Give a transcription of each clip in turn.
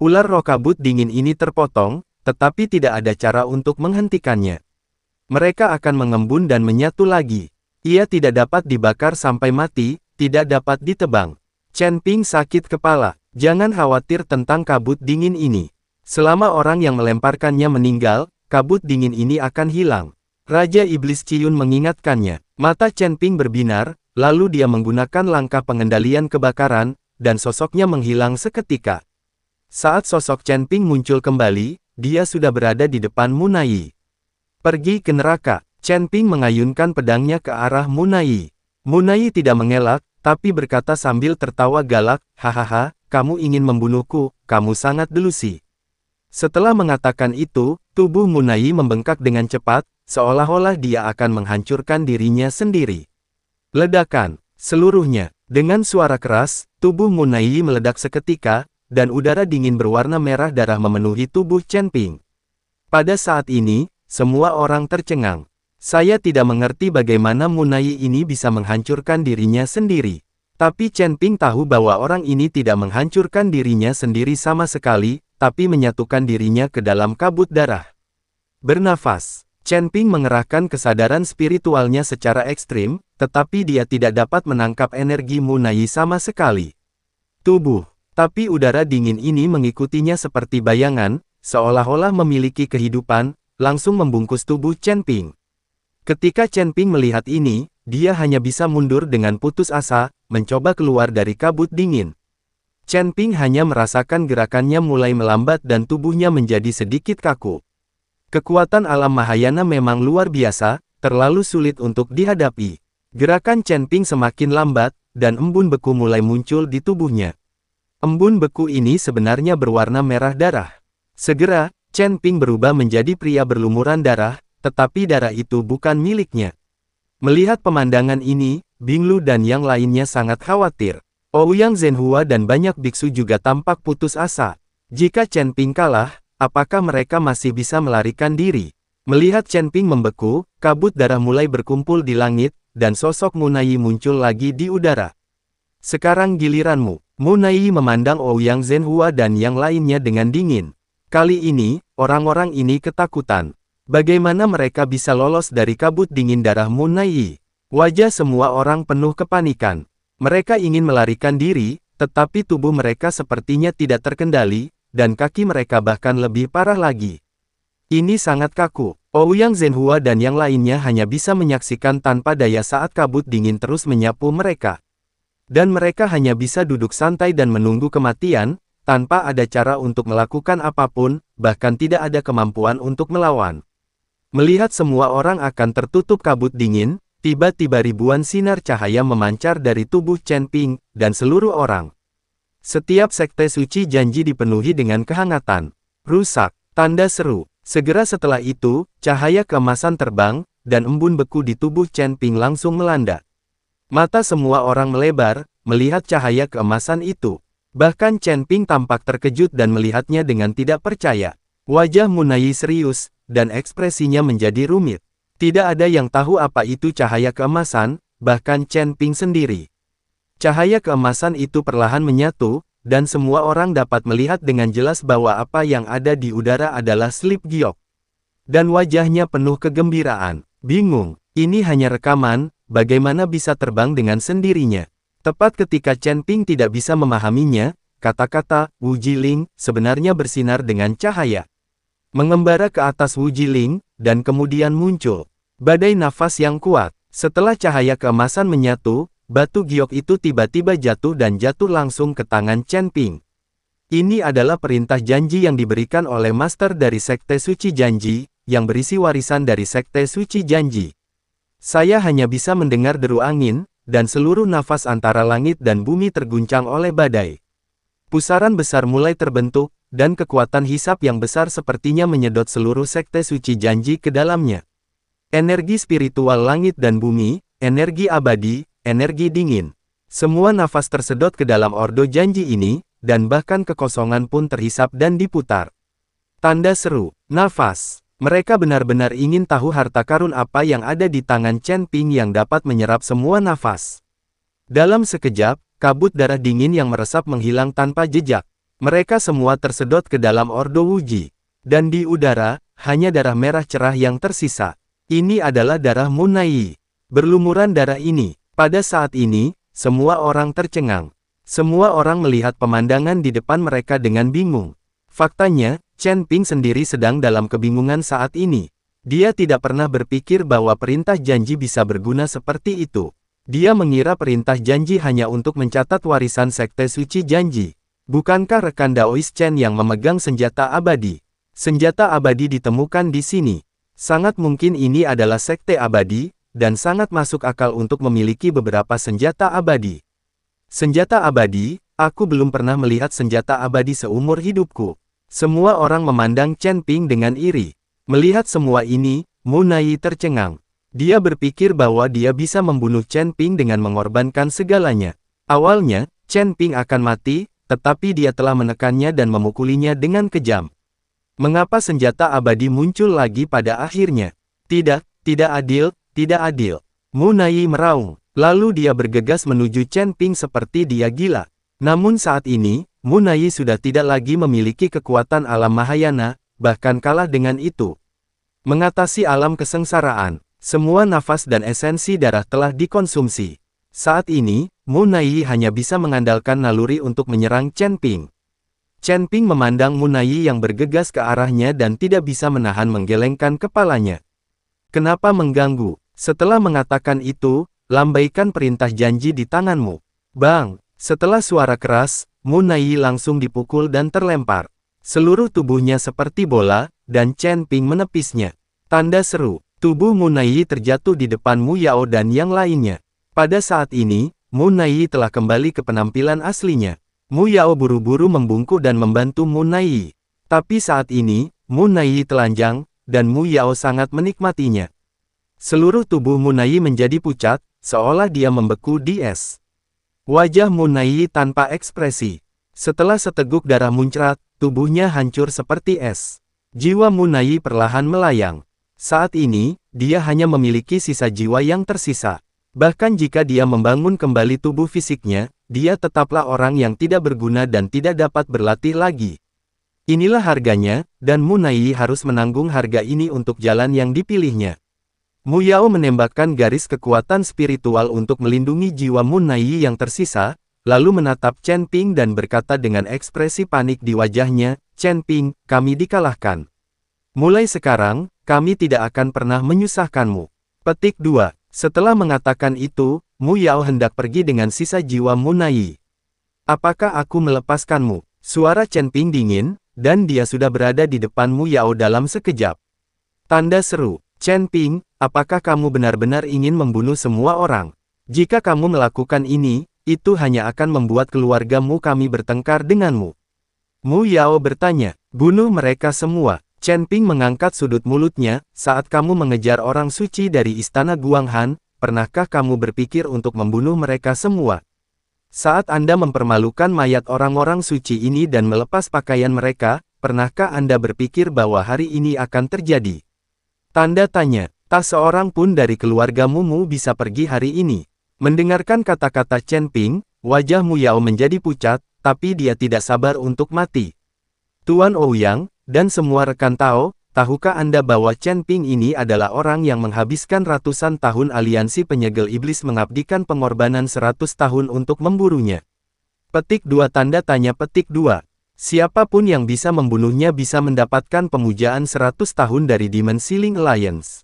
Ular roh kabut dingin ini terpotong, tetapi tidak ada cara untuk menghentikannya. Mereka akan mengembun dan menyatu lagi. Ia tidak dapat dibakar sampai mati, tidak dapat ditebang. Chen Ping sakit kepala. Jangan khawatir tentang kabut dingin ini. Selama orang yang melemparkannya meninggal, kabut dingin ini akan hilang. Raja Iblis Ciyun mengingatkannya. Mata Chen Ping berbinar, lalu dia menggunakan langkah pengendalian kebakaran, dan sosoknya menghilang seketika. Saat sosok Chen Ping muncul kembali, dia sudah berada di depan Munai. Pergi ke neraka. Chen Ping mengayunkan pedangnya ke arah Munai. Munai tidak mengelak, tapi berkata sambil tertawa galak, hahaha, kamu ingin membunuhku, kamu sangat delusi. Setelah mengatakan itu, tubuh Munai membengkak dengan cepat, seolah-olah dia akan menghancurkan dirinya sendiri. Ledakan, seluruhnya. Dengan suara keras, tubuh Munai meledak seketika, dan udara dingin berwarna merah darah memenuhi tubuh Chen Ping. Pada saat ini, semua orang tercengang. Saya tidak mengerti bagaimana Munai ini bisa menghancurkan dirinya sendiri. Tapi Chen Ping tahu bahwa orang ini tidak menghancurkan dirinya sendiri sama sekali, tapi menyatukan dirinya ke dalam kabut darah. Bernafas. Chen Ping mengerahkan kesadaran spiritualnya secara ekstrim, tetapi dia tidak dapat menangkap energi Munai sama sekali. Tubuh. Tapi udara dingin ini mengikutinya seperti bayangan, seolah-olah memiliki kehidupan, langsung membungkus tubuh Chen Ping. Ketika Chen Ping melihat ini, dia hanya bisa mundur dengan putus asa, mencoba keluar dari kabut dingin. Chen Ping hanya merasakan gerakannya mulai melambat dan tubuhnya menjadi sedikit kaku. Kekuatan alam Mahayana memang luar biasa, terlalu sulit untuk dihadapi. Gerakan Chen Ping semakin lambat, dan embun beku mulai muncul di tubuhnya. Embun beku ini sebenarnya berwarna merah darah. Segera, Chen Ping berubah menjadi pria berlumuran darah, tetapi darah itu bukan miliknya. Melihat pemandangan ini, Binglu dan yang lainnya sangat khawatir. Ouyang Zhenhua dan banyak biksu juga tampak putus asa. Jika Chen Ping kalah, apakah mereka masih bisa melarikan diri? Melihat Chen Ping membeku, kabut darah mulai berkumpul di langit, dan sosok Munai muncul lagi di udara. Sekarang giliranmu. Munai memandang Ouyang Zhenhua dan yang lainnya dengan dingin. Kali ini, orang-orang ini ketakutan. Bagaimana mereka bisa lolos dari kabut dingin darah Munai? Wajah semua orang penuh kepanikan. Mereka ingin melarikan diri, tetapi tubuh mereka sepertinya tidak terkendali, dan kaki mereka bahkan lebih parah lagi. Ini sangat kaku. Ouyang Zhenhua dan yang lainnya hanya bisa menyaksikan tanpa daya saat kabut dingin terus menyapu mereka. Dan mereka hanya bisa duduk santai dan menunggu kematian, tanpa ada cara untuk melakukan apapun, bahkan tidak ada kemampuan untuk melawan. Melihat semua orang akan tertutup kabut dingin, tiba-tiba ribuan sinar cahaya memancar dari tubuh Chen Ping, dan seluruh orang. Setiap sekte suci janji dipenuhi dengan kehangatan. Rusak, tanda seru. Segera setelah itu, cahaya keemasan terbang, dan embun beku di tubuh Chen Ping langsung melanda. Mata semua orang melebar, melihat cahaya keemasan itu. Bahkan Chen Ping tampak terkejut dan melihatnya dengan tidak percaya. Wajah Munai serius, dan ekspresinya menjadi rumit. Tidak ada yang tahu apa itu cahaya keemasan, bahkan Chen Ping sendiri. Cahaya keemasan itu perlahan menyatu, dan semua orang dapat melihat dengan jelas bahwa apa yang ada di udara adalah slip giok. Dan wajahnya penuh kegembiraan. Bingung, ini hanya rekaman, bagaimana bisa terbang dengan sendirinya. Tepat ketika Chen Ping tidak bisa memahaminya, kata-kata Wu Jiling sebenarnya bersinar dengan cahaya. Mengembara ke atas Wu Jiling, dan kemudian muncul badai nafas yang kuat. Setelah cahaya keemasan menyatu, batu giok itu tiba-tiba jatuh dan jatuh langsung ke tangan Chen Ping. Ini adalah perintah janji yang diberikan oleh master dari Sekte Suci Janji, yang berisi warisan dari Sekte Suci Janji. Saya hanya bisa mendengar deru angin, dan seluruh nafas antara langit dan bumi terguncang oleh badai. Pusaran besar mulai terbentuk, dan kekuatan hisap yang besar sepertinya menyedot seluruh Sekte Suci Janji ke dalamnya. Energi spiritual langit dan bumi, energi abadi, energi dingin. Semua nafas tersedot ke dalam ordo janji ini, dan bahkan kekosongan pun terhisap dan diputar. Tanda seru, nafas. Mereka benar-benar ingin tahu harta karun apa yang ada di tangan Chen Ping yang dapat menyerap semua nafas. Dalam sekejap, kabut darah dingin yang meresap menghilang tanpa jejak. Mereka semua tersedot ke dalam Ordo Wuji. Dan di udara, hanya darah merah cerah yang tersisa. Ini adalah darah Munai. Berlumuran darah ini. Pada saat ini, semua orang tercengang. Semua orang melihat pemandangan di depan mereka dengan bingung. Faktanya, Chen Ping sendiri sedang dalam kebingungan saat ini. Dia tidak pernah berpikir bahwa perintah janji bisa berguna seperti itu. Dia mengira perintah janji hanya untuk mencatat warisan Sekte Suci Janji. Bukankah rekan Daois Chen yang memegang senjata abadi? Senjata abadi ditemukan di sini. Sangat mungkin ini adalah Sekte Abadi, dan sangat masuk akal untuk memiliki beberapa senjata abadi. Senjata abadi, aku belum pernah melihat senjata abadi seumur hidupku. Semua orang memandang Chen Ping dengan iri. Melihat semua ini, Munai tercengang. Dia berpikir bahwa dia bisa membunuh Chen Ping dengan mengorbankan segalanya. Awalnya, Chen Ping akan mati, tetapi dia telah menekannya dan memukulinya dengan kejam. Mengapa senjata abadi muncul lagi pada akhirnya? Tidak adil, tidak adil. Munai meraung. Lalu dia bergegas menuju Chen Ping seperti dia gila. Namun saat ini, Munai sudah tidak lagi memiliki kekuatan alam Mahayana, bahkan kalah dengan itu. Mengatasi alam kesengsaraan, semua nafas dan esensi darah telah dikonsumsi. Saat ini, Munai hanya bisa mengandalkan naluri untuk menyerang Chen Ping. Chen Ping memandang Munai yang bergegas ke arahnya dan tidak bisa menahan menggelengkan kepalanya. Kenapa mengganggu? Setelah mengatakan itu, lambaikan perintah janji di tanganmu. Bang! Setelah suara keras, Munai langsung dipukul dan terlempar. Seluruh tubuhnya seperti bola, dan Chen Ping menepisnya. Tanda seru. Tubuh Munai terjatuh di depan Mu Yao dan yang lainnya. Pada saat ini, Munai telah kembali ke penampilan aslinya. Mu Yao buru-buru membungkuk dan membantu Munai. Tapi saat ini, Munai telanjang, dan Mu Yao sangat menikmatinya. Seluruh tubuh Munai menjadi pucat, seolah dia membeku di es. Wajah Munai tanpa ekspresi. Setelah seteguk darah muncrat, tubuhnya hancur seperti es. Jiwa Munai perlahan melayang. Saat ini, dia hanya memiliki sisa jiwa yang tersisa. Bahkan jika dia membangun kembali tubuh fisiknya, dia tetaplah orang yang tidak berguna dan tidak dapat berlatih lagi. Inilah harganya, dan Munai harus menanggung harga ini untuk jalan yang dipilihnya. Mu Yao menembakkan garis kekuatan spiritual untuk melindungi jiwa Munai yang tersisa, lalu menatap Chen Ping dan berkata dengan ekspresi panik di wajahnya, "Chen Ping, kami dikalahkan. Mulai sekarang, kami tidak akan pernah menyusahkanmu." Petik 2. Setelah mengatakan itu, Mu Yao hendak pergi dengan sisa jiwa Munai. "Apakah aku melepaskanmu?" Suara Chen Ping dingin, dan dia sudah berada di depan Mu Yao dalam sekejap. Tanda seru. "Chen Ping, apakah kamu benar-benar ingin membunuh semua orang? Jika kamu melakukan ini, itu hanya akan membuat keluargamu kami bertengkar denganmu." Mu Yao bertanya, "Bunuh mereka semua." Chen Ping mengangkat sudut mulutnya, "Saat kamu mengejar orang suci dari istana Guanghan, pernahkah kamu berpikir untuk membunuh mereka semua? Saat Anda mempermalukan mayat orang-orang suci ini dan melepas pakaian mereka, pernahkah Anda berpikir bahwa hari ini akan terjadi?" Tanda tanya, "Tak seorang pun dari keluargamu bisa pergi hari ini." Mendengarkan kata-kata Chen Ping, wajah Mu Yao menjadi pucat, tapi dia tidak sabar untuk mati. "Tuan Ouyang, dan semua rekan Tao, tahukah Anda bahwa Chen Ping ini adalah orang yang menghabiskan ratusan tahun aliansi penyegel iblis mengabdikan pengorbanan 100 tahun untuk memburunya?" Petik 2 tanda tanya petik 2. Siapapun yang bisa membunuhnya bisa mendapatkan pemujaan 100 tahun dari Demon Sealing Alliance.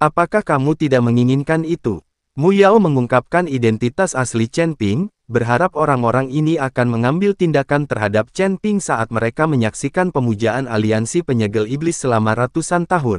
Apakah kamu tidak menginginkan itu? Mu Yao mengungkapkan identitas asli Chen Ping, berharap orang-orang ini akan mengambil tindakan terhadap Chen Ping saat mereka menyaksikan pemujaan aliansi penyegel iblis selama ratusan tahun.